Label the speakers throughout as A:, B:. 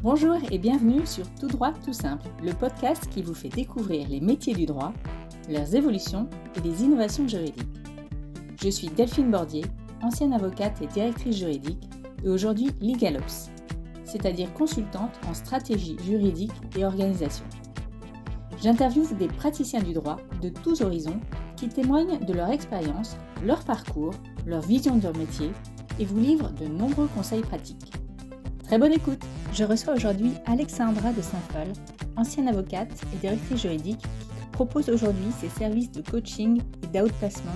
A: Bonjour et bienvenue sur Tout droit tout simple, le podcast qui vous fait découvrir les métiers du droit, leurs évolutions et les innovations juridiques. Je suis Delphine Bordier, ancienne avocate et directrice juridique et aujourd'hui LegalOps, c'est-à-dire consultante en stratégie juridique et organisation. J'interviewe des praticiens du droit de tous horizons qui témoignent de leur expérience, leur parcours, leur vision de leur métier et vous livrent de nombreux conseils pratiques. Très bonne écoute! Je reçois aujourd'hui Alexandra de Saint-Phal, ancienne avocate et directrice juridique qui propose aujourd'hui ses services de coaching et d'outplacement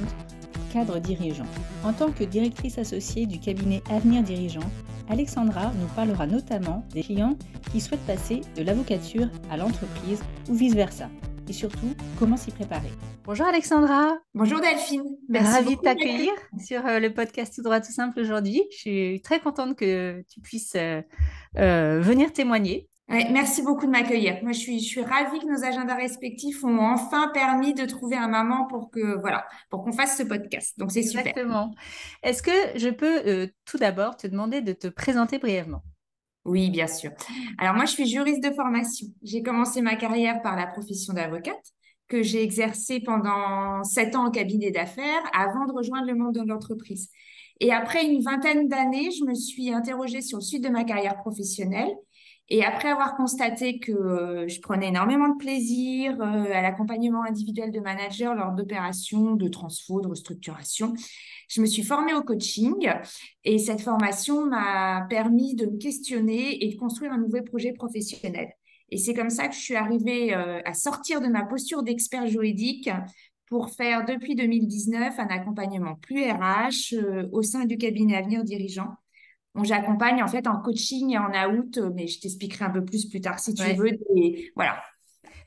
A: pour cadres dirigeants. En tant que directrice associée du cabinet Avenir Dirigeant, Alexandra nous parlera notamment des clients qui souhaitent passer de l'avocature à l'entreprise ou vice-versa. Et surtout, comment s'y préparer. Bonjour Alexandra.
B: Bonjour Delphine, merci
A: Ravie de
B: beaucoup.
A: t'accueillir sur le podcast Tout droit tout simple aujourd'hui. Je suis très contente que tu puisses venir témoigner.
B: Ouais, merci beaucoup de m'accueillir. Moi, je suis ravie que nos agendas respectifs ont enfin permis de trouver un moment pour qu'on fasse ce podcast. Donc, c'est super.
A: Exactement. Est-ce que je peux tout d'abord te demander de te présenter brièvement?
B: Oui, bien sûr. Alors, moi, je suis juriste de formation. J'ai commencé ma carrière par la profession d'avocate que j'ai exercée pendant 7 ans en cabinet d'affaires avant de rejoindre le monde de l'entreprise. Et après une vingtaine d'années, je me suis interrogée sur le suite de ma carrière professionnelle. Et après avoir constaté que je prenais énormément de plaisir à l'accompagnement individuel de managers lors d'opérations de transfo, de restructuration, je me suis formée au coaching et cette formation m'a permis de me questionner et de construire un nouveau projet professionnel. Et c'est comme ça que je suis arrivée à sortir de ma posture d'expert juridique pour faire depuis 2019 un accompagnement plus RH au sein du cabinet Avenir Dirigeant. Bon, j'accompagne en fait en coaching et en out, mais je t'expliquerai un peu plus tard si tu
A: Ouais.
B: veux. Et voilà.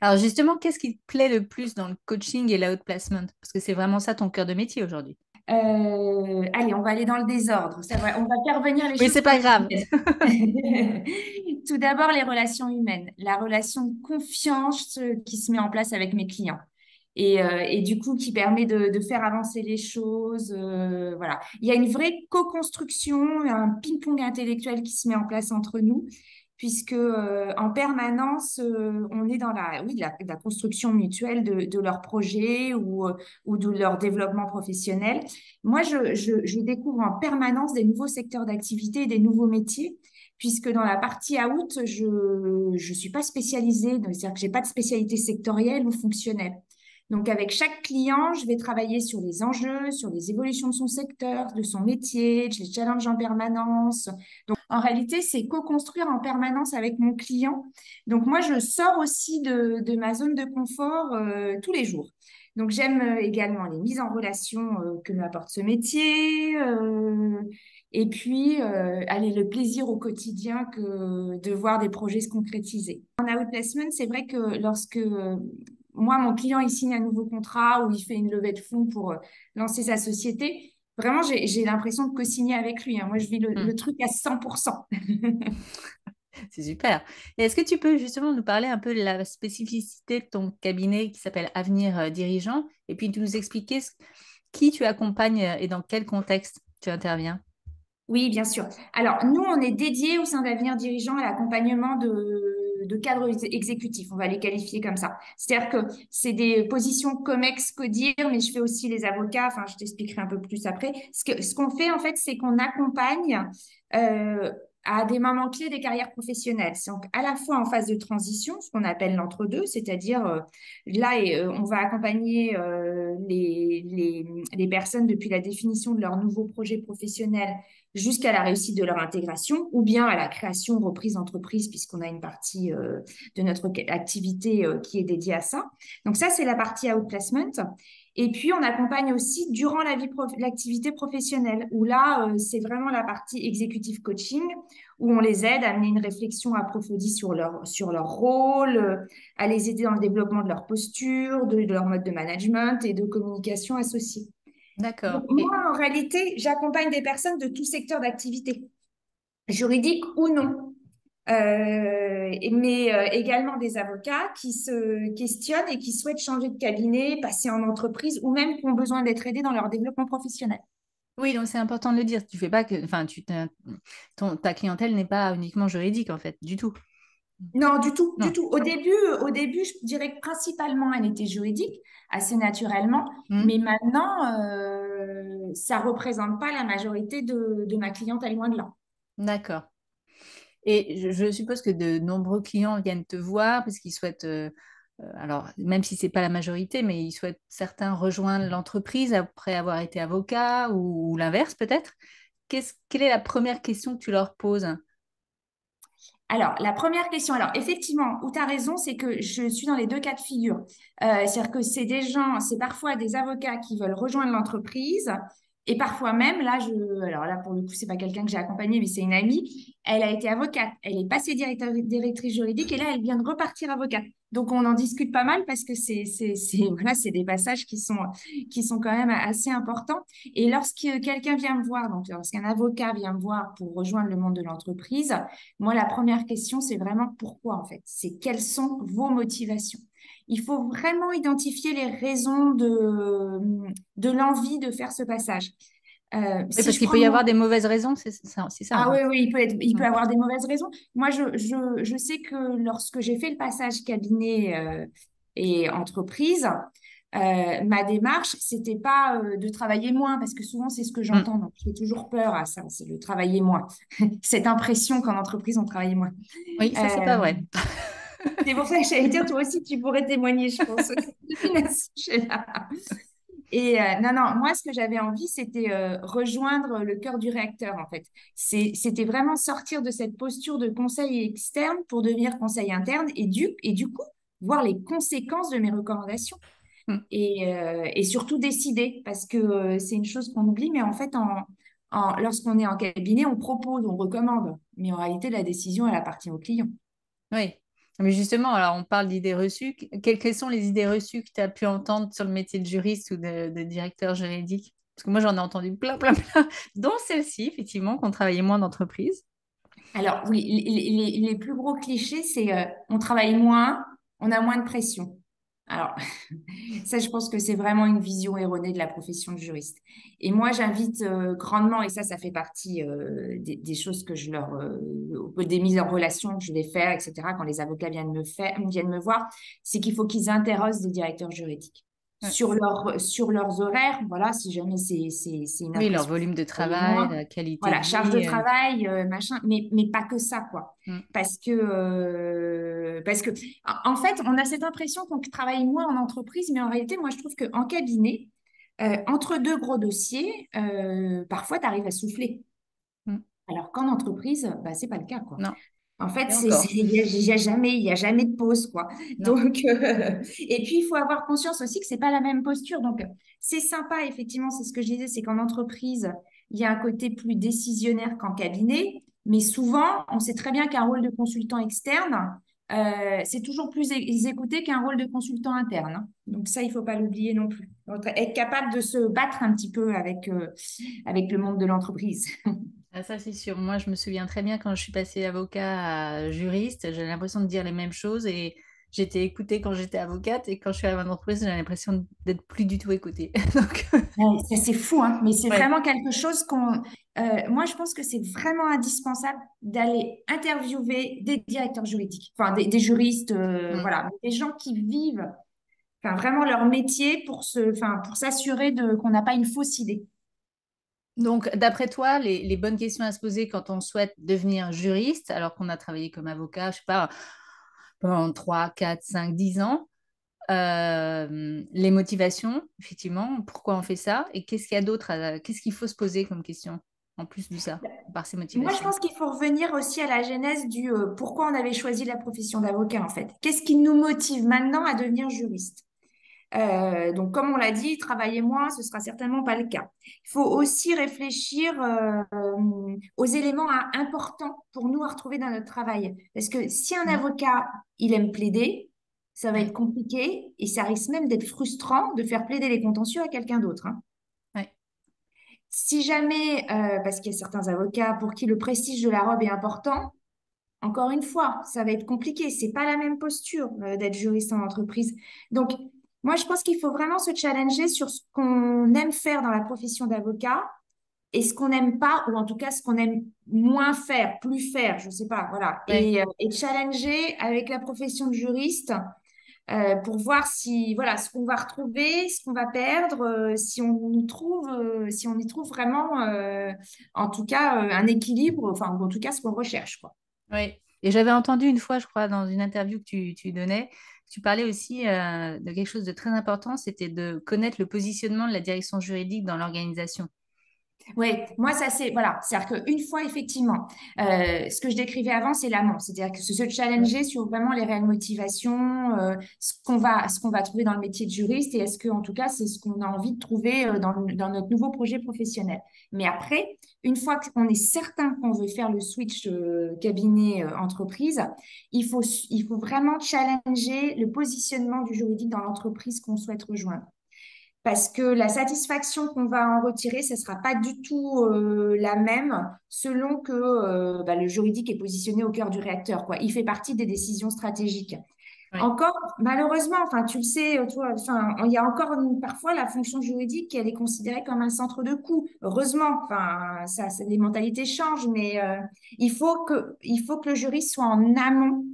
A: Alors justement, qu'est-ce qui te plaît le plus dans le coaching et l'outplacement? Parce que c'est vraiment ça ton cœur de métier aujourd'hui.
B: Allez, on va aller dans le désordre. On va faire venir les
A: Oui,
B: choses
A: c'est
B: comme
A: pas
B: elles
A: grave.
B: viennent. Tout d'abord, les relations humaines, la relation de confiance qui se met en place avec mes clients. Et du coup, qui permet de faire avancer les choses. Voilà. Il y a une vraie co-construction, un ping-pong intellectuel qui se met en place entre nous, puisque en permanence, on est dans la construction mutuelle de leurs projets ou de leur développement professionnel. Moi, je découvre en permanence des nouveaux secteurs d'activité et des nouveaux métiers, puisque dans la partie out, je ne suis pas spécialisée, c'est-à-dire que je n'ai pas de spécialité sectorielle ou fonctionnelle. Donc, avec chaque client, je vais travailler sur les enjeux, sur les évolutions de son secteur, de son métier, je les challenge en permanence. Donc, en réalité, c'est co-construire en permanence avec mon client. Donc, moi, je sors aussi de ma zone de confort tous les jours. Donc, j'aime également les mises en relation que m'apporte ce métier. Et puis, allez, le plaisir au quotidien que de voir des projets se concrétiser. En outplacement, c'est vrai que lorsque moi, mon client, il signe un nouveau contrat ou il fait une levée de fonds pour lancer sa société, vraiment, j'ai l'impression de co-signer avec lui, hein. Moi, je vis le
A: Hmm,
B: truc à 100%.
A: c'est super. Et est-ce que tu peux justement nous parler un peu de la spécificité de ton cabinet qui s'appelle Avenir Dirigeant et puis nous expliquer qui tu accompagnes et dans quel contexte tu interviens?
B: Oui, bien sûr. Alors, nous, on est dédié au sein d'Avenir Dirigeant à l'accompagnement de cadres exécutifs. On va les qualifier comme ça. C'est-à-dire que c'est des positions COMEX, CODIR, mais je fais aussi les avocats. Enfin, je t'expliquerai un peu plus après. Ce qu'on fait, en fait, c'est qu'on accompagne euh, à des moments clés des carrières professionnelles. C'est donc à la fois en phase de transition, ce qu'on appelle l'entre-deux, c'est-à-dire on va accompagner les personnes depuis la définition de leur nouveau projet professionnel jusqu'à la réussite de leur intégration ou bien à la création ou reprise d'entreprise puisqu'on a une partie de notre activité qui est dédiée à ça. Donc ça, c'est la partie outplacement. Et puis, on accompagne aussi durant l'activité professionnelle où là, c'est vraiment la partie executive coaching où on les aide à amener une réflexion approfondie sur leur rôle, à les aider dans le développement de leur posture, de leur mode de management et de communication associée.
A: D'accord.
B: Donc, moi, en réalité, j'accompagne des personnes de tout secteur d'activité, juridique ou non. Mais également des avocats qui se questionnent et qui souhaitent changer de cabinet, passer en entreprise ou même qui ont besoin d'être aidés dans leur développement professionnel.
A: Oui, donc c'est important de le dire. Tu fais pas que, enfin, ta clientèle n'est pas uniquement juridique en fait, du tout.
B: Non, du tout, du
A: Non.
B: tout. Au début, je dirais que principalement, elle était juridique, assez naturellement,
A: Hmm.
B: mais maintenant, ça représente pas la majorité de ma clientèle, loin de là.
A: D'accord. Et je suppose que de nombreux clients viennent te voir parce qu'ils souhaitent, alors même si c'est pas la majorité, mais ils souhaitent certains rejoindre l'entreprise après avoir été avocat ou l'inverse peut-être. Quelle est la première question que tu leur poses?
B: Alors, la première question, alors effectivement, où tu as raison, c'est que je suis dans les deux cas de figure. C'est-à-dire que c'est des gens, c'est parfois des avocats qui veulent rejoindre l'entreprise et parfois même, alors là, pour le coup, c'est pas quelqu'un que j'ai accompagné, mais c'est une amie. Elle a été avocate, elle est passée directrice juridique et là, elle vient de repartir avocate. Donc, on en discute pas mal parce que voilà, c'est des passages qui sont quand même assez importants. Et lorsque quelqu'un vient me voir, donc lorsqu'un avocat vient me voir pour rejoindre le monde de l'entreprise, moi, la première question, c'est vraiment pourquoi en fait. C'est quelles sont vos motivations. Il faut vraiment identifier les raisons de l'envie de faire ce passage.
A: Oui,
B: Si
A: parce
B: je
A: qu'il
B: prends
A: peut y
B: mon...
A: avoir des mauvaises raisons, c'est ça en
B: Ah oui,
A: fait.
B: oui, il peut
A: Mm.
B: avoir des mauvaises raisons. Moi, je sais que lorsque j'ai fait le passage cabinet et entreprise, ma démarche, c'était pas de travailler moins, parce que souvent c'est ce que
A: Mm.
B: j'entends, donc j'ai toujours peur à ça, c'est de travailler moins. Cette impression qu'en entreprise, on travaille moins.
A: Oui, ça c'est pas
B: Euh,
A: vrai.
B: c'est pour ça que j'allais dire, toi aussi, tu pourrais témoigner, je pense, depuis à ce sujet-là. Et non, non, moi, ce que j'avais envie, c'était rejoindre le cœur du réacteur, en fait. C'était vraiment sortir de cette posture de conseil externe pour devenir conseil interne et du coup, voir les conséquences de mes recommandations
A: Mm.
B: et surtout décider, parce que c'est une chose qu'on oublie, mais en fait, lorsqu'on est en cabinet, on propose, on recommande, mais en réalité, la décision, elle appartient au client.
A: Oui. Mais justement, alors on parle d'idées reçues. Quelles sont les idées reçues que tu as pu entendre sur le métier de juriste ou de directeur juridique? Parce que moi, j'en ai entendu plein, plein, plein, dont celle-ci, effectivement, qu'on travaillait moins d'entreprise.
B: Alors oui, les plus gros clichés, c'est on travaille moins, on a moins de pression. Alors, ça, je pense que c'est vraiment une vision erronée de la profession de juriste. Et moi, j'invite grandement, et ça fait partie des choses que des mises en relation que je vais faire, etc., quand les avocats viennent me voir, c'est qu'il faut qu'ils interrogent des directeurs juridiques
A: Ouais.
B: sur leurs horaires. Voilà, si jamais c'est une
A: Oui, leur
B: impression
A: volume de
B: et
A: travail,
B: moins.
A: la qualité de
B: Voilà, charge de
A: vie.
B: travail, machin, mais pas que ça, quoi.
A: Mm.
B: Parce que, en fait, on a cette impression qu'on travaille moins en entreprise, mais en réalité, moi, je trouve qu'en cabinet, entre deux gros dossiers, parfois, tu arrives à souffler.
A: Mm.
B: Alors qu'en entreprise, bah, c'est pas le cas, quoi.
A: Non,
B: En fait,
A: et encore.
B: il y a jamais de pause, quoi.
A: Non.
B: Donc, et puis, il faut avoir conscience aussi que c'est pas la même posture. Donc, c'est sympa, effectivement, c'est ce que je disais, c'est qu'en entreprise, il y a un côté plus décisionnaire qu'en cabinet. Mais souvent, on sait très bien qu'un rôle de consultant externe, c'est toujours plus écouté qu'un rôle de consultant interne, hein. Donc, ça, il faut pas l'oublier non plus. Donc, être capable de se battre un petit peu avec le monde de l'entreprise.
A: Ah, ça, c'est sûr. Moi, je me souviens très bien quand je suis passée avocat à juriste, j'avais l'impression de dire les mêmes choses et j'étais écoutée quand j'étais avocate et quand je suis arrivée en entreprise, j'ai l'impression d'être plus du tout écoutée. Donc,
B: Ouais, ça, c'est fou, hein, mais c'est
A: ouais.
B: vraiment quelque chose moi, je pense que c'est vraiment indispensable d'aller interviewer des directeurs juridiques, enfin des juristes,
A: Mm.
B: voilà, des gens qui vivent, enfin vraiment leur métier enfin pour s'assurer de qu'on n'a pas une fausse idée.
A: Donc, d'après toi, les bonnes questions à se poser quand on souhaite devenir juriste, alors qu'on a travaillé comme avocat, je sais pas, pendant 3, 4, 5, 10 ans, les motivations, effectivement, pourquoi on fait ça, et qu'est-ce qu'il y a d'autre, qu'est-ce qu'il faut se poser comme question, en plus de ça, par ces
B: Moi, je
A: motivations?
B: pense qu'il faut revenir aussi à la genèse du pourquoi on avait choisi la profession d'avocat, en fait. Qu'est-ce qui nous motive maintenant à devenir juriste? Donc, comme on l'a dit, travailler moins, ce sera certainement pas le cas. Il faut aussi réfléchir aux éléments importants pour nous à retrouver dans notre travail. Parce que si un
A: Mm.
B: avocat, il aime plaider, ça va être
A: Ouais,
B: compliqué et ça risque même d'être frustrant de faire plaider les contentieux à quelqu'un d'autre, hein.
A: ouais.
B: Si jamais, parce qu'il y a certains avocats pour qui le prestige de la robe est important, encore une fois, ça va être compliqué. C'est pas la même posture d'être juriste en entreprise. Donc, moi, je pense qu'il faut vraiment se challenger sur ce qu'on aime faire dans la profession d'avocat et ce qu'on n'aime pas, ou en tout cas ce qu'on aime moins faire, plus faire, je sais pas, voilà.
A: Ouais.
B: Et challenger avec la profession de juriste pour voir si, voilà, ce qu'on va retrouver, ce qu'on va perdre, si on y trouve vraiment, en tout cas, un équilibre, enfin, ou en tout cas, ce qu'on recherche, quoi.
A: Oui. Et j'avais entendu une fois, je crois, dans une interview que tu donnais, tu parlais aussi de quelque chose de très important, c'était de connaître le positionnement de la direction juridique dans l'organisation.
B: Oui, moi, ça, c'est, voilà, c'est-à-dire qu'une fois, effectivement, ce que je décrivais avant, c'est l'amont, c'est-à-dire que se
A: Ouais.
B: challenger sur vraiment les réelles motivations, ce qu'on va trouver dans le métier de juriste, et est-ce que, en tout cas, c'est ce qu'on a envie de trouver dans notre nouveau projet professionnel. Mais après, une fois qu'on est certain qu'on veut faire le switch cabinet-entreprise, il faut vraiment challenger le positionnement du juridique dans l'entreprise qu'on souhaite rejoindre. Parce que la satisfaction qu'on va en retirer, ce ne sera pas du tout la même selon que le juridique est positionné au cœur du réacteur, quoi. Il fait partie des décisions stratégiques.
A: Oui.
B: Encore, malheureusement, enfin, tu le sais, toi, enfin, il y a encore parfois la fonction juridique, elle est considérée comme un centre de coût. Heureusement, enfin, les mentalités changent, mais il faut que le juriste soit en amont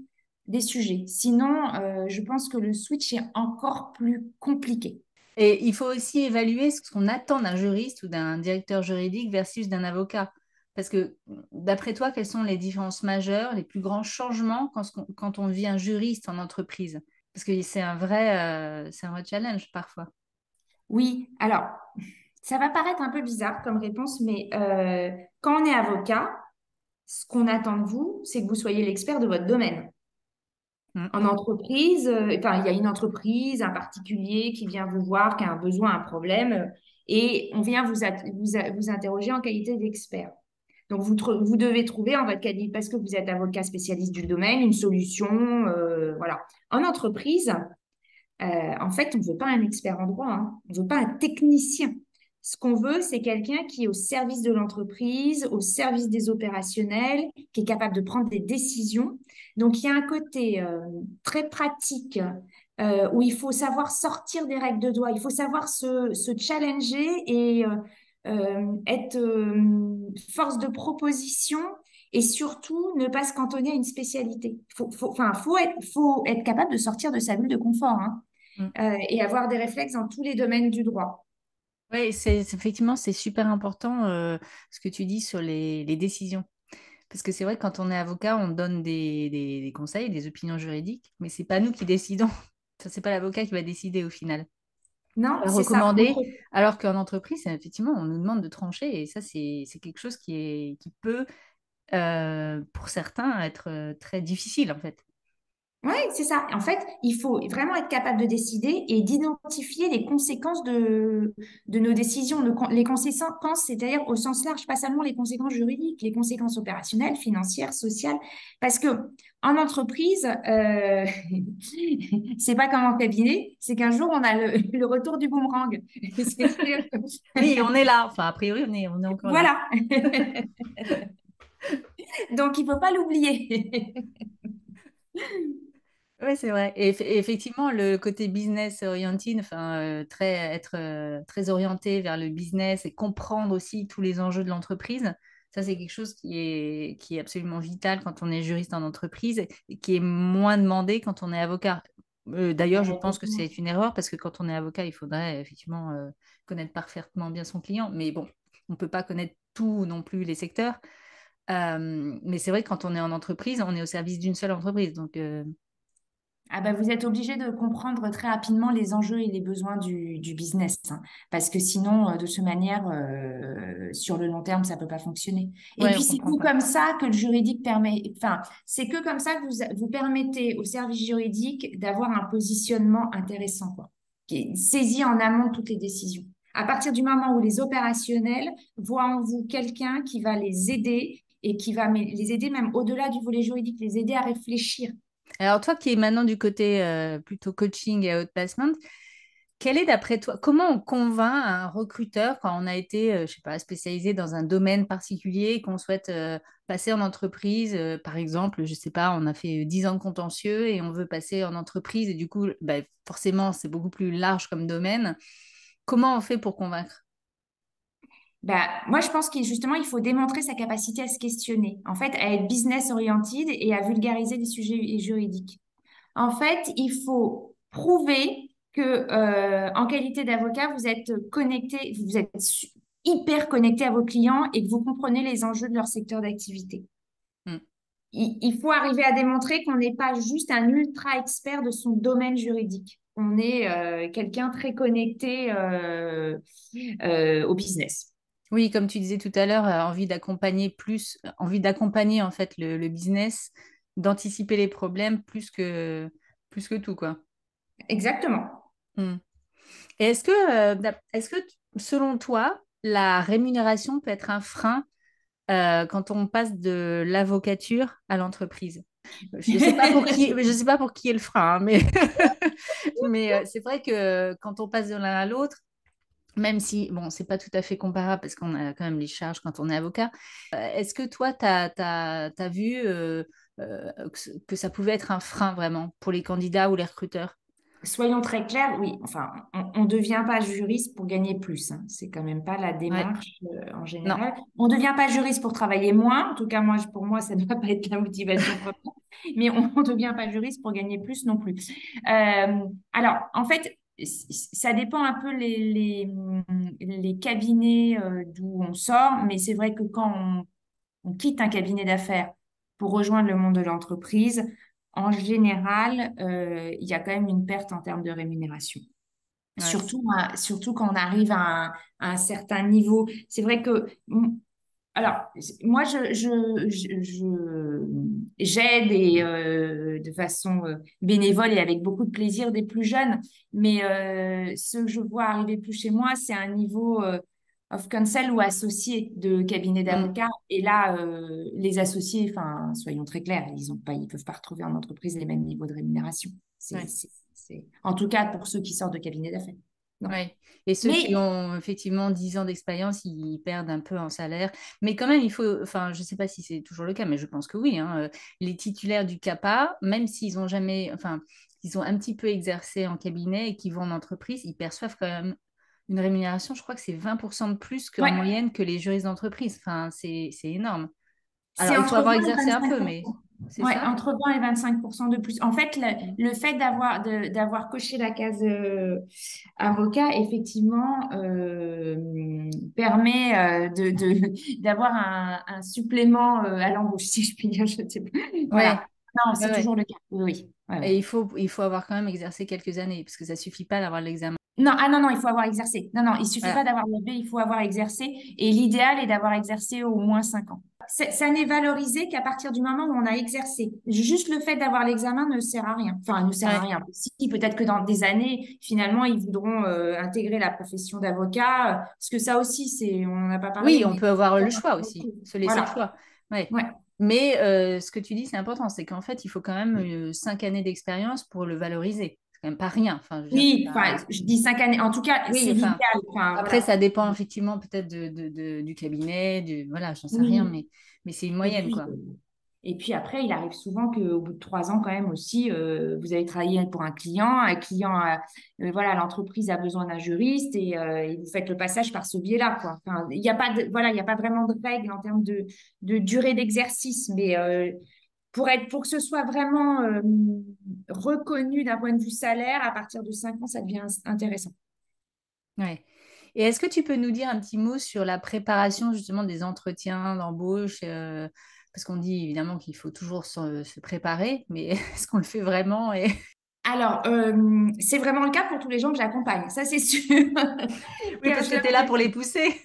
B: des sujets. Sinon, je pense que le switch est encore plus compliqué.
A: Et il faut aussi évaluer ce qu'on attend d'un juriste ou d'un directeur juridique versus d'un avocat. Parce que, d'après toi, quelles sont les différences majeures, les plus grands changements quand on devient juriste en entreprise? Parce que c'est un vrai challenge parfois.
B: Oui, alors, ça va paraître un peu bizarre comme réponse, mais quand on est avocat, ce qu'on attend de vous, c'est que vous soyez l'expert de votre domaine.
A: Mm.
B: En entreprise, enfin, il y a une entreprise, un particulier qui vient vous voir, qui a un besoin, un problème, et on vient vous interroger en qualité d'expert. Donc, vous devez trouver en votre qualité, parce que vous êtes avocat spécialiste du domaine, une solution, voilà. En entreprise, en fait, on ne veut pas un expert en droit, hein. On ne veut pas un technicien. Ce qu'on veut, c'est quelqu'un qui est au service de l'entreprise, au service des opérationnels, qui est capable de prendre des décisions. Donc, il y a un côté très pratique où il faut savoir sortir des règles de droit, il faut savoir se challenger et être force de proposition et surtout ne pas se cantonner à une spécialité. Faut être capable de sortir de sa bulle de confort, hein,
A: Mm.
B: et avoir des réflexes dans tous les domaines du droit.
A: Oui, effectivement, c'est super important ce que tu dis sur les décisions. Parce que c'est vrai que quand on est avocat, on donne des conseils, des opinions juridiques, mais c'est pas nous qui décidons. Ça, c'est pas l'avocat qui va décider au final.
B: Non,
A: À
B: c'est ça.
A: recommander, alors qu'en entreprise, effectivement, on nous demande de trancher et ça, c'est quelque chose qui peut, pour certains, être très difficile en fait.
B: Oui, c'est ça. En fait, il faut vraiment être capable de décider et d'identifier les conséquences de nos décisions. Les conséquences, c'est-à-dire au sens large, pas seulement les conséquences juridiques, les conséquences opérationnelles, financières, sociales. Parce que en entreprise, c'est pas comme en cabinet, c'est qu'un jour, on a le retour du boomerang. C'est-à-dire
A: Oui, on est là. Enfin, a priori, on est encore là.
B: voilà. Donc, il faut pas l'oublier.
A: Oui, c'est vrai. Et effectivement, le côté business oriented, enfin, être très orienté vers le business et comprendre aussi tous les enjeux de l'entreprise, ça, c'est quelque chose qui est absolument vital quand on est juriste en entreprise et qui est moins demandé quand on est avocat. D'ailleurs, je pense que c'est une erreur parce que quand on est avocat, il faudrait effectivement connaître parfaitement bien son client. Mais bon, on ne peut pas connaître tout non plus les secteurs. Mais c'est vrai que quand on est en entreprise, on est au service d'une seule entreprise. Donc,
B: Ah bah, vous êtes obligé de comprendre très rapidement les enjeux et les besoins du business, hein, parce que sinon, de cette manière, sur le long terme, ça peut pas fonctionner. Et
A: ouais, on
B: puis, c'est
A: comprend
B: que
A: pas.
B: comme ça que le juridique permet, enfin, c'est que comme ça que vous permettez au service juridique d'avoir un positionnement intéressant, quoi, qui est saisi en amont de toutes les décisions. À partir du moment où les opérationnels voient en vous quelqu'un qui va les aider et qui va les aider même au-delà du volet juridique, les aider à réfléchir.
A: Alors, toi qui es maintenant du côté plutôt coaching et outplacement, quel est d'après toi, comment on convainc un recruteur quand on a été, je sais pas, spécialisé dans un domaine particulier et qu'on souhaite passer en entreprise, par exemple, je sais pas, on a fait 10 ans de contentieux et on veut passer en entreprise et du coup, bah, forcément, c'est beaucoup plus large comme domaine. Comment on fait pour convaincre?
B: Bah, moi, je pense qu'il justement, il faut démontrer sa capacité à se questionner, en fait, à être business oriented et à vulgariser des sujets juridiques. En fait, il faut prouver que, en qualité d'avocat, vous êtes connecté, hyper connecté à vos clients et que vous comprenez les enjeux de leur secteur d'activité.
A: Mm.
B: Il faut arriver à démontrer qu'on n'est pas juste un ultra expert de son domaine juridique. On est quelqu'un très connecté au business.
A: Oui, comme tu disais tout à l'heure, envie d'accompagner en fait le business, d'anticiper les problèmes plus que tout, quoi.
B: Exactement.
A: Mm. Et est-ce que, selon toi, la rémunération peut être un frein quand on passe de l'avocature à l'entreprise? Je ne sais pas pour qui, je sais pas pour qui est le frein, hein, mais, c'est vrai que quand on passe de l'un à l'autre, même si, bon, c'est pas tout à fait comparable parce qu'on a quand même les charges quand on est avocat, est-ce que toi, tu as vu que ça pouvait être un frein vraiment pour les candidats ou les recruteurs?
B: Soyons très clairs, oui. Enfin, on ne devient pas juriste pour gagner plus, hein. C'est quand même pas la
A: Ouais,
B: démarche en
A: non,
B: général. On ne devient pas juriste pour travailler moins. En tout cas, moi, pour moi, ça ne doit pas être la motivation première. Mais on ne devient pas juriste pour gagner plus non plus. Alors, en fait, ça dépend un peu les cabinets d'où on sort. Mais c'est vrai que quand on quitte un cabinet d'affaires pour rejoindre le monde de l'entreprise, en général, il y a quand même une perte en termes de rémunération.
A: ouais.
B: Surtout quand on arrive à un certain niveau. C'est vrai que, alors, moi, j'aide de façon bénévole et avec beaucoup de plaisir des plus jeunes, mais ce que je vois arriver plus chez moi, c'est un niveau of counsel ou associé de cabinet
A: Mm.
B: d'avocats. Et là, les associés, enfin, soyons très clairs, ils peuvent pas retrouver en entreprise les mêmes niveaux de rémunération.
A: Ouais.
B: En tout cas, pour ceux qui sortent de cabinet d'affaires. Non.
A: Ouais. Et ceux qui
B: Mais
A: ont effectivement 10 ans d'expérience, ils perdent un peu en salaire. Mais quand même, il faut, enfin, je ne sais pas si c'est toujours le cas, mais je pense que oui, hein, les titulaires du CAPA, même s'ils ont jamais, enfin, ils ont un petit peu exercé en cabinet et qu'ils vont en entreprise, ils perçoivent quand même une rémunération, je crois que c'est 20% de plus qu'en
B: ouais,
A: moyenne que les juristes d'entreprise. Enfin, c'est énorme.
B: c'est
A: Alors, il faut
B: entre 20
A: avoir
B: et
A: exercé un peu, mais
B: 25%.
A: c'est
B: Ouais,
A: ça?
B: entre 20 et 25% de plus. En fait,
A: Mm.
B: le fait d'avoir coché la case avocat, effectivement, permet d'avoir un supplément à l'embauche, si je puis dire. Je sais pas. Voilà.
A: Ouais,
B: Non,
A: ouais,
B: c'est
A: ouais.
B: toujours le cas. Oui, oui. Ouais,
A: Et
B: ouais.
A: il faut avoir quand même exercé quelques années, parce que ça suffit pas d'avoir l'examen.
B: Non, ah non, non, il faut avoir exercé. Non, non, il suffit pas
A: Voilà.
B: d'avoir levé, il faut avoir exercé. Et l'idéal est d'avoir exercé au moins 5 ans. Ça n'est valorisé qu'à partir du moment où on a exercé. Juste le fait d'avoir l'examen ne sert à rien. Enfin, ne sert à
A: Ouais.
B: rien. Si, peut-être que dans des années, finalement, ils voudront intégrer la profession d'avocat. Parce que ça aussi, on n'en a pas parlé,
A: Oui, on
B: mais
A: peut avoir le choix aussi, se laisser le
B: voilà.
A: choix. Ouais.
B: Ouais.
A: Mais ce que tu dis, c'est important, c'est qu'en fait, il faut quand même 5 années d'expérience pour le valoriser. C'est quand même pas rien. Enfin, je veux dire, c'est
B: Oui, enfin,
A: pas...
B: je dis 5 années. En tout cas,
A: Oui,
B: c'est
A: enfin,
B: l'idéal. Enfin,
A: après,
B: voilà.
A: ça dépend effectivement peut-être du cabinet, voilà, j'en sais rien,
B: Oui.
A: mais c'est une
B: Et
A: moyenne,
B: puis,
A: quoi.
B: Et puis après, il arrive souvent qu'au bout de 3 ans, quand même aussi, vous avez travaillé pour un client, voilà, l'entreprise a besoin d'un juriste et vous faites le passage par ce biais-là, quoi. Enfin, il n'y a pas de, voilà, il y a pas vraiment de règles en termes de durée d'exercice, mais pour que ce soit vraiment reconnu d'un point de vue salaire, à partir de 5 ans, ça devient intéressant.
A: Ouais. Et est-ce que tu peux nous dire un petit mot sur la préparation justement des entretiens d'embauche parce qu'on dit évidemment qu'il faut toujours se préparer, mais est-ce qu'on le fait vraiment
B: Alors, c'est vraiment le cas pour tous les gens que j'accompagne, ça c'est sûr.
A: Oui,
B: Car
A: parce
B: je
A: que
B: leur
A: tu es là
B: fais
A: pour les pousser.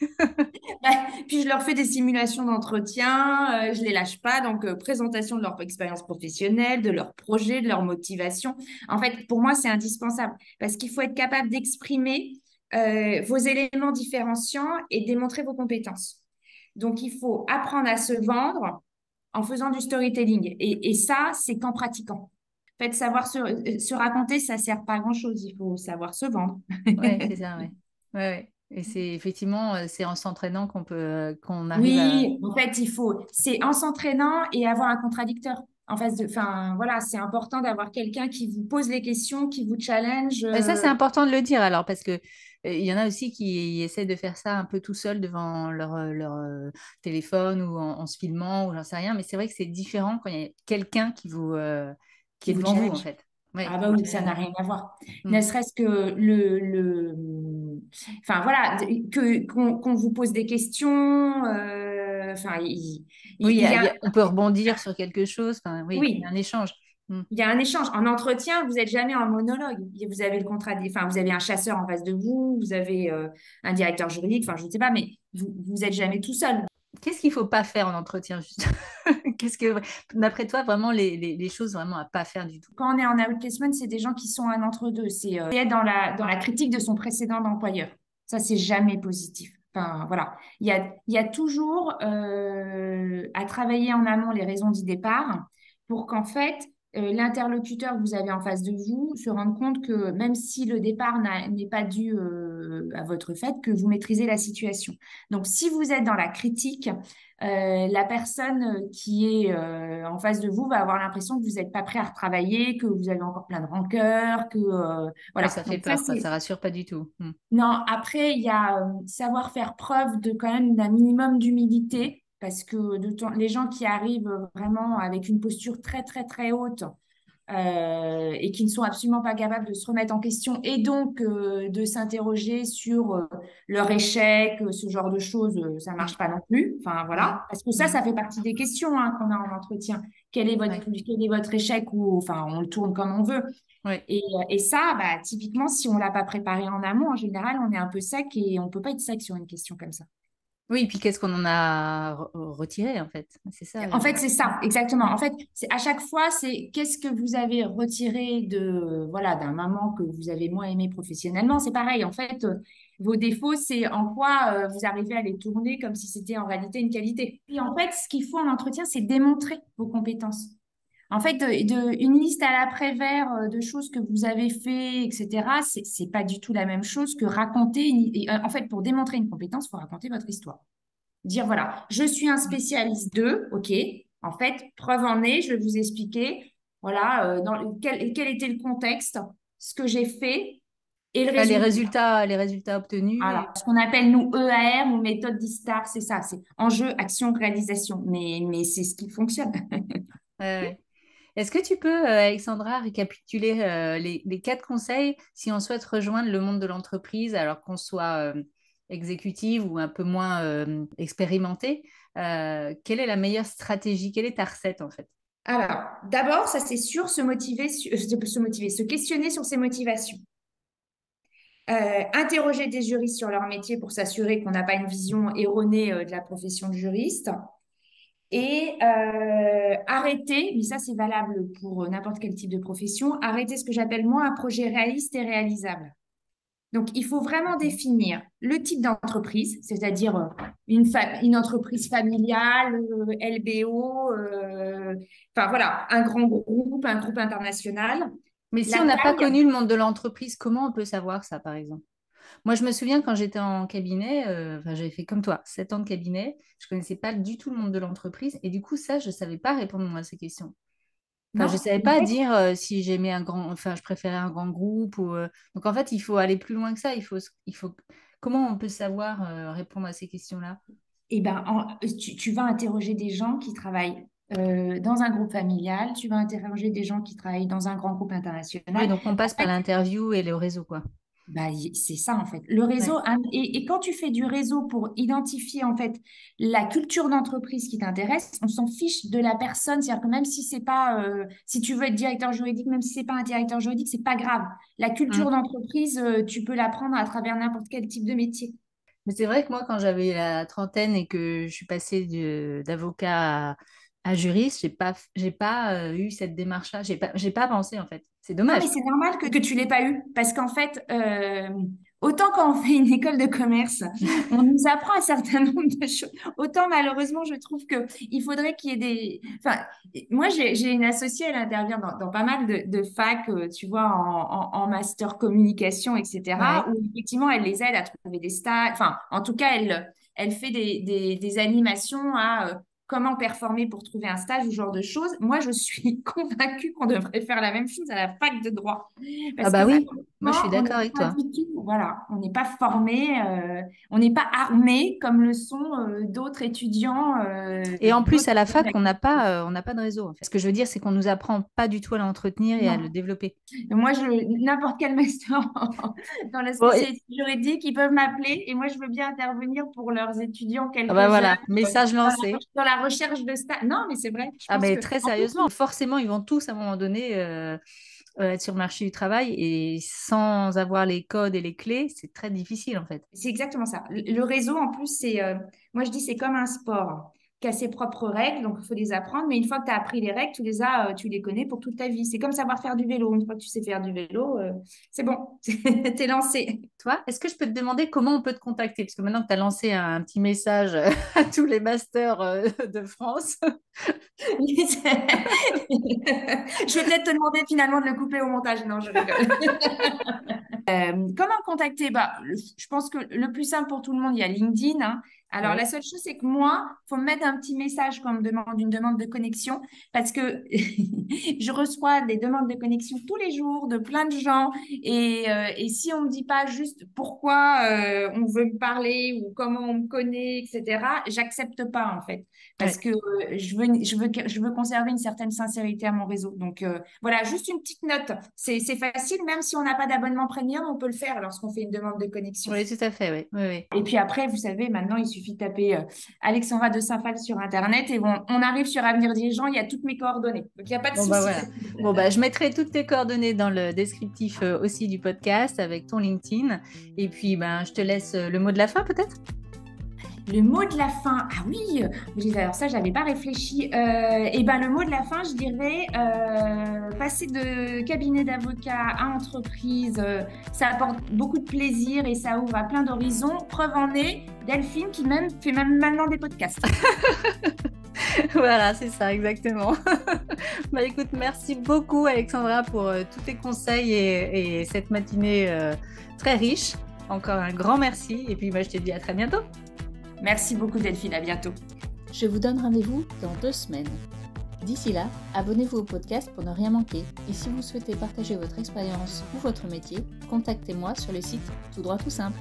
B: Puis je leur fais des simulations d'entretien, je les lâche pas, donc présentation de leur expérience professionnelle, de leur projet, de leur motivation. En fait, pour moi, c'est indispensable parce qu'il faut être capable d'exprimer vos éléments différenciants et démontrer vos compétences. Donc, il faut apprendre à se vendre en faisant du storytelling. Et ça, c'est qu'en pratiquant. En fait, savoir se raconter, ça sert pas à grand-chose. Il faut savoir se vendre.
A: Ouais, c'est ça, ouais. Ouais, ouais. Et c'est effectivement, c'est en s'entraînant qu'on arrive à.
B: Oui, en fait, c'est en s'entraînant et avoir un contradicteur. en face de, enfin, voilà, c'est important d'avoir quelqu'un qui vous pose les questions, qui vous challenge.
A: Ben ça, c'est important de le dire alors, parce que il y en a aussi qui essaient de faire ça un peu tout seul devant leur téléphone ou en se filmant ou j'en sais rien, mais c'est vrai que c'est différent quand il y a quelqu'un qui
B: qui
A: est
B: vous
A: devant vous, en
B: challenge.
A: fait. Ouais,
B: Ah
A: qui
B: bah
A: vous
B: oui, ça
A: challenge.
B: n'a rien à voir.
A: Mm.
B: Ne serait-ce que enfin voilà, qu'on vous pose des questions. Enfin,
A: Oui,
B: il y a,
A: on peut rebondir sur quelque chose. Enfin, oui, il y a
B: oui,
A: un échange. Mm.
B: il y a un échange. En entretien, vous n'êtes jamais en monologue. Vous avez le contrat, enfin, vous avez un chasseur en face de vous, vous avez un directeur juridique. Enfin, je ne sais pas, mais vous êtes jamais tout seul.
A: Qu'est-ce qu'il faut pas faire en entretien, juste? Qu'est-ce que, d'après toi, vraiment les choses vraiment à pas faire du tout?
B: Quand on est en outplacement, c'est des gens qui sont un entre-deux. C'est être dans la critique de son précédent employeur. Ça, c'est jamais positif. Enfin, voilà. Il y a toujours à travailler en amont les raisons du départ pour qu'en fait, l'interlocuteur que vous avez en face de vous se rende compte que même si le départ n'est pas dû à votre fait, que vous maîtrisez la situation. Donc, si vous êtes dans la critique, la personne qui est en face de vous va avoir l'impression que vous n'êtes pas prêt à retravailler, que vous avez encore plein de rancœur, que
A: Ouais,
B: voilà.
A: ça fait
B: Donc ça
A: peur, quoi.
B: c'est
A: Ça rassure pas du tout. Mm.
B: non. Après il y a savoir faire preuve de quand même d'un minimum d'humilité parce que les gens qui arrivent vraiment avec une posture très très très haute et qui ne sont absolument pas capables de se remettre en question et donc de s'interroger sur leur échec, ce genre de choses, ça
A: Mm.
B: marche pas non plus. Enfin
A: Mm.
B: voilà, parce que
A: Mm.
B: ça fait partie des questions hein, qu'on a en entretien.
A: Ouais.
B: Quel est votre échec ou enfin on le tourne comme on veut.
A: Ouais.
B: Et ça, bah, typiquement, si on l'a pas préparé en amont, en général, on est un peu sec et on peut pas être sec sur une question comme ça.
A: Oui, et puis qu'est-ce qu'on en a retiré, en fait? C'est ça.
B: En fait, c'est ça, exactement. En fait, c'est à chaque fois, c'est qu'est-ce que vous avez retiré de voilà d'un moment que vous avez moins aimé professionnellement. C'est pareil. En fait, vos défauts, c'est en quoi vous arrivez à les tourner comme si c'était en réalité une qualité. Puis en fait, ce qu'il faut en entretien, c'est démontrer vos compétences. En fait, une liste à l'après-vert de choses que vous avez fait, etc., c'est pas du tout la même chose que raconter. En fait, pour démontrer une compétence, il faut raconter votre histoire. Dire, voilà, je suis un
A: Mm.
B: spécialiste de, OK, en fait, preuve en est, je vais vous expliquer, voilà, quel était le contexte, ce que j'ai fait et le
A: Ah,
B: résultat.
A: les résultats obtenus.
B: Voilà, ce qu'on appelle, nous, EAR ou méthode d'ISTAR, c'est ça, c'est enjeu, action, réalisation. Mais c'est ce qui fonctionne.
A: Ouais, ouais. Est-ce que tu peux, Alexandra, récapituler les quatre conseils si on souhaite rejoindre le monde de l'entreprise alors qu'on soit exécutive ou un peu moins expérimenté? Quelle est la meilleure stratégie? Quelle est ta recette en fait?
B: Alors, d'abord, ça c'est sûr, se questionner sur ses motivations. Interroger des juristes sur leur métier pour s'assurer qu'on n'a pas une vision erronée de la profession de juriste. Et arrêter, mais ça c'est valable pour n'importe quel type de profession, arrêter ce que j'appelle moi un projet réaliste et réalisable. Donc, il faut vraiment
A: Ok.
B: définir le type d'entreprise, c'est-à-dire une entreprise familiale, LBO, enfin voilà, un grand groupe, un groupe international.
A: Mais si
B: La
A: on n'a pas
B: taille,
A: connu le monde de l'entreprise, comment on peut savoir ça, par exemple? Moi, je me souviens quand j'étais en cabinet, enfin, j'avais fait comme toi, 7 ans de cabinet, je connaissais pas du tout le monde de l'entreprise et du coup, ça, je savais pas répondre moi, à ces questions. Enfin, je
B: non,
A: savais
B: en
A: pas
B: fait,
A: dire si j'aimais un grand, enfin, je préférais un grand groupe ou. Donc en fait, il faut aller plus loin que ça. Comment on peut savoir répondre à ces questions-là?
B: eh ben, tu vas interroger des gens qui travaillent dans un groupe familial, tu vas interroger des gens qui travaillent dans un grand groupe
A: Oui,
B: international.
A: donc on
B: En
A: passe par
B: fait,
A: l'interview et le réseau, quoi.
B: bah, c'est ça en fait. Le réseau,
A: Ouais.
B: hein, et quand tu fais du réseau pour identifier en fait la culture d'entreprise qui t'intéresse, on s'en fiche de la personne. C'est-à-dire que même si c'est pas, si tu veux être directeur juridique, même si c'est pas un directeur juridique, c'est pas grave. La culture
A: Mm.
B: d'entreprise, tu peux l'apprendre à travers n'importe quel type de métier.
A: Mais c'est vrai que moi, quand j'avais la trentaine et que je suis passée d'avocat à juriste, j'ai pas eu cette démarche-là. J'ai pas pensé en fait. C'est
B: Non,
A: dommage.
B: mais c'est normal que tu l'aies pas eu. Parce qu'en fait, autant quand on fait une école de commerce, on nous apprend un certain nombre de choses. Autant malheureusement, je trouve que il faudrait qu'il y ait des. Enfin, moi, j'ai une associée, elle intervient dans pas mal de facs, tu vois, en master communication, etc.,
A: Ouais.
B: où effectivement, elle les aide à trouver des stages. Enfin, en tout cas, elle fait des animations à comment performer pour trouver un stage ou ce genre de choses, moi, je suis convaincue qu'on devrait faire la même chose à la fac de droit.
A: Ah
B: Parce que
A: bah oui, moi je
B: malheureusement,
A: suis
B: on
A: d'accord
B: n'est
A: avec
B: pas
A: toi.
B: du tout, voilà, on n'est pas formé, on n'est pas armé comme le sont d'autres étudiants
A: Et en plus,
B: d'autres
A: à la
B: domaines
A: fac,
B: d'activité.
A: on n'a pas de réseau, en fait. Ce que je veux dire, c'est qu'on nous apprend pas du tout à l'entretenir et à le
B: Non.
A: développer.
B: Moi, n'importe quel master dans la
A: Bon,
B: spécialité juridique, ils peuvent m'appeler et moi, je veux bien intervenir pour leurs étudiants
A: ah bah
B: quelques heures
A: voilà, message
B: dans
A: lancé.
B: dans la recherche de stage. Non, mais c'est vrai. Je
A: Ah
B: pense
A: mais
B: que,
A: très
B: en plus,
A: sérieusement, forcément, ils vont tous à un moment donné être sur le marché du travail et sans avoir les codes et les clés, c'est très difficile en fait.
B: c'est exactement ça. Le réseau, en plus, moi, je dis, c'est comme un sport qui a ses propres règles, donc il faut les apprendre. Mais une fois que tu as appris les règles, tu les connais pour toute ta vie. C'est comme savoir faire du vélo. Une fois que tu sais faire du vélo, c'est bon, t'es lancé.
A: Toi, est-ce que je peux te demander comment on peut te contacter? Parce que maintenant que tu as lancé un petit message à tous les masters de France.
B: Je vais peut-être te demander finalement de le couper au montage. Non, je rigole. Comment contacter? Je pense que le plus simple pour tout le monde, il y a LinkedIn, hein. Alors,
A: Oui.
B: la seule chose, c'est que moi, il faut me mettre un petit message quand on me demande une demande de connexion parce que je reçois des demandes de connexion tous les jours de plein de gens. Et si on ne me dit pas juste pourquoi on veut me parler ou comment on me connaît, etc., j'accepte pas, en fait. Parce
A: Ouais.
B: que je veux conserver une certaine sincérité à mon réseau. Donc, voilà, juste une petite note. C'est facile, même si on n'a pas d'abonnement premium, on peut le faire lorsqu'on fait une demande de connexion.
A: Oui, tout à fait, oui. Oui, oui.
B: Et puis après, vous savez, maintenant, il suffit de taper Alexandra de Saint-Phal sur Internet et on arrive sur Avenir Dirigeant, il y a toutes mes coordonnées. Donc, il n'y a pas de
A: Bon, bah
B: souci.
A: voilà. Bon, bah, je mettrai toutes tes coordonnées dans le descriptif aussi du podcast avec ton LinkedIn. Et puis, ben, je te laisse le mot de la fin peut-être?
B: Le mot de la fin, ah oui, alors ça, j'avais pas réfléchi. Et ben le mot de la fin, je dirais passer de cabinet d'avocat à entreprise, ça apporte beaucoup de plaisir et ça ouvre à plein d'horizons. Preuve en est, Delphine qui fait même maintenant des podcasts.
A: Voilà, c'est ça, exactement. Bah, écoute, merci beaucoup Alexandra pour tous tes conseils et cette matinée très riche. Encore un grand merci. Et puis, bah, je te dis à très bientôt.
B: Merci beaucoup Delphine, à bientôt.
A: Je vous donne rendez-vous dans 2 semaines. D'ici là, abonnez-vous au podcast pour ne rien manquer. Et si vous souhaitez partager votre expérience ou votre métier, contactez-moi sur le site Tout droit tout simple.